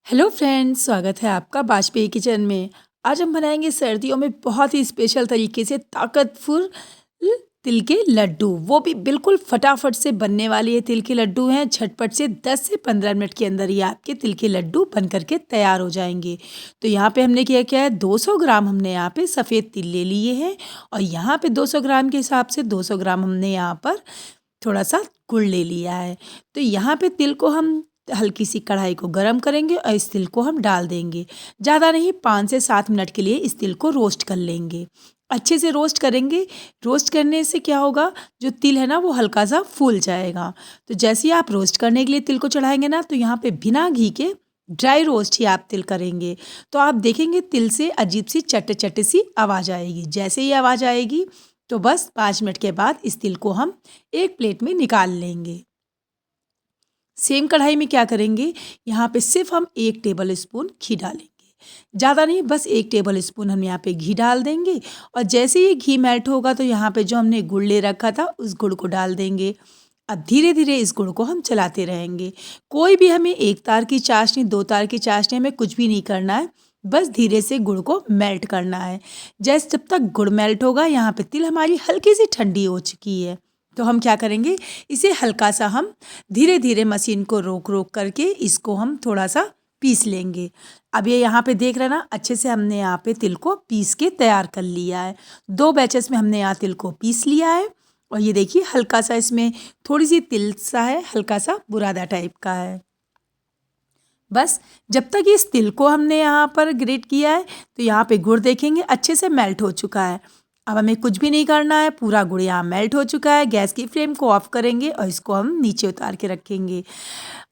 Hello friends, स्वागत है आपका वाजपेयी किचन में। आज हम बनाएंगे सर्दियों में बहुत ही स्पेशल तरीके से ताकतवर तिल के लड्डू। वो भी बिल्कुल फटाफट से बनने वाले ये तिल के लड्डू हैं। झटपट से 10 से 15 मिनट के अंदर ही आपके तिल के लड्डू बन करके तैयार हो जाएंगे। तो यहाँ पे हमने क्या है, 200 ग्राम हमने यहाँ पे सफ़ेद तिल ले लिए हैं। और यहाँ पे 200 ग्राम के हिसाब से 200 ग्राम हमने यहाँ पर थोड़ा सा गुड़ ले लिया है। तो यहाँ पे तिल को हम हल्की सी कढ़ाई को गरम करेंगे और इस तिल को हम डाल देंगे। ज़्यादा नहीं, 5 से 7 मिनट के लिए इस तिल को रोस्ट कर लेंगे। अच्छे से रोस्ट करेंगे। रोस्ट करने से क्या होगा, जो तिल है ना वो हल्का सा फूल जाएगा। तो जैसे ही आप रोस्ट करने के लिए तिल को चढ़ाएंगे ना, तो यहाँ पे बिना घी के ड्राई रोस्ट ही आप तिल करेंगे। तो आप देखेंगे तिल से अजीब सी चट चट सी आवाज़ आएगी। जैसे ही आवाज़ आएगी तो बस 5 मिनट के बाद इस तिल को हम एक प्लेट में निकाल लेंगे। सेम कढ़ाई में क्या करेंगे, यहाँ पे सिर्फ हम 1 टेबल स्पून घी डालेंगे। ज़्यादा नहीं, बस 1 टेबल स्पून हम यहाँ पे घी डाल देंगे। और जैसे ही घी मेल्ट होगा तो यहाँ पे जो हमने गुड़ ले रखा था उस गुड़ को डाल देंगे। अब धीरे धीरे इस गुड़ को हम चलाते रहेंगे। कोई भी हमें 1 तार की चाशनी, 2 तार की चाशनी, हमें कुछ भी नहीं करना है। बस धीरे से गुड़ को मेल्ट करना है। जैसे जब तक गुड़ मेल्ट होगा, यहाँ पे तिल हमारी हल्की सी ठंडी हो चुकी है। तो हम क्या करेंगे, इसे हल्का सा हम धीरे धीरे मशीन को रोक रोक करके इसको हम थोड़ा सा पीस लेंगे। अब ये यहाँ पे देख रहे हैं ना, अच्छे से हमने यहाँ पे तिल को पीस के तैयार कर लिया है। 2 बैचेस में हमने यहाँ तिल को पीस लिया है। और ये देखिए हल्का सा इसमें थोड़ी सी तिल सा है, हल्का सा बुरादा टाइप का है। बस जब तक इस तिल को हमने यहाँ पर ग्रेट किया है, तो यहाँ पे गुड़ देखेंगे अच्छे से मेल्ट हो चुका है। अब हमें कुछ भी नहीं करना है, पूरा गुड़ यहाँ मेल्ट हो चुका है। गैस की फ्लेम को ऑफ करेंगे और इसको हम नीचे उतार के रखेंगे।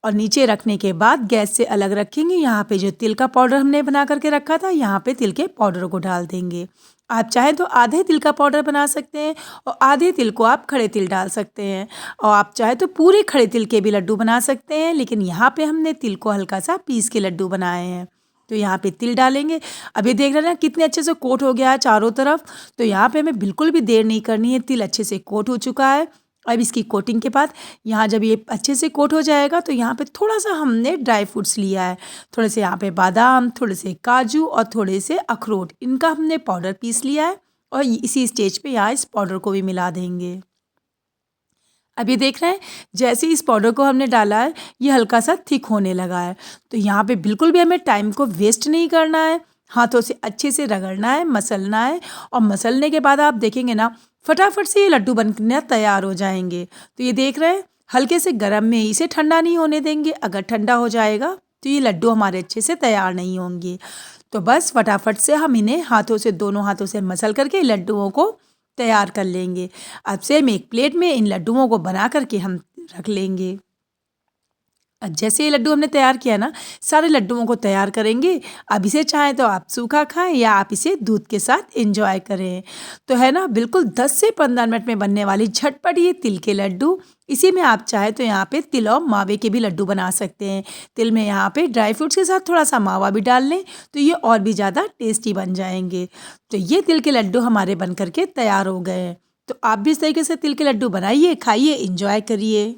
और नीचे रखने के बाद गैस से अलग रखेंगे। यहाँ पे जो तिल का पाउडर हमने बना करके रखा था, यहाँ पे तिल के पाउडर को डाल देंगे। आप चाहें तो आधे तिल का पाउडर बना सकते हैं और आधे तिल को आप खड़े तिल डाल सकते हैं। और आप चाहे तो पूरे खड़े तिल के भी लड्डू बना सकते हैं, लेकिन यहाँ पे हमने तिल को हल्का सा पीस के लड्डू बनाए हैं। तो यहाँ पे तिल डालेंगे। अब ये देख रहे हैं ना कितने अच्छे से कोट हो गया है चारों तरफ। तो यहाँ पे हमें बिल्कुल भी देर नहीं करनी है, तिल अच्छे से कोट हो चुका है। अब इसकी कोटिंग के बाद यहाँ जब ये अच्छे से कोट हो जाएगा, तो यहाँ पे थोड़ा सा हमने ड्राई फ्रूट्स लिया है। थोड़े से यहाँ पे बादाम, थोड़े से काजू और थोड़े से अखरोट, इनका हमने पाउडर पीस लिया है। और इसी स्टेज पे यहाँ इस पाउडर को भी मिला देंगे। अब ये देख रहे हैं, जैसे इस पाउडर को हमने डाला है, ये हल्का सा थिक होने लगा है। तो यहाँ पे बिल्कुल भी हमें टाइम को वेस्ट नहीं करना है। हाथों से अच्छे से रगड़ना है, मसलना है। और मसलने के बाद आप देखेंगे ना, फटाफट से ये लड्डू बनने तैयार हो जाएंगे। तो ये देख रहे हैं, हल्के से गर्म में इसे ठंडा नहीं होने देंगे। अगर ठंडा हो जाएगा तो ये लड्डू हमारे अच्छे से तैयार नहीं होंगे। तो बस फटाफट से हम इन्हें हाथों से, दोनों हाथों से मसल करके लड्डुओं को तैयार कर लेंगे। अब सेम एक प्लेट में इन लड्डुओं को बना करके हम रख लेंगे। जैसे ये लड्डू हमने तैयार किया ना, सारे लड्डुओं को तैयार करेंगे। अब इसे चाहें तो आप सूखा खाएं या आप इसे दूध के साथ एंजॉय करें। तो है ना, बिल्कुल 10 से 15 मिनट में बनने वाली झटपट ये तिल के लड्डू। इसी में आप चाहें तो यहाँ पे तिल और मावे के भी लड्डू बना सकते हैं। तिल में यहाँ पे ड्राई फ्रूट्स के साथ थोड़ा सा मावा भी डाल लें तो ये और भी ज़्यादा टेस्टी बन जाएंगे। तो ये तिल के लड्डू हमारे बन करके तैयार हो गए हैं। तो आप भी इस तरीके से तिल के लड्डू बनाइए, खाइए, एंजॉय करिए।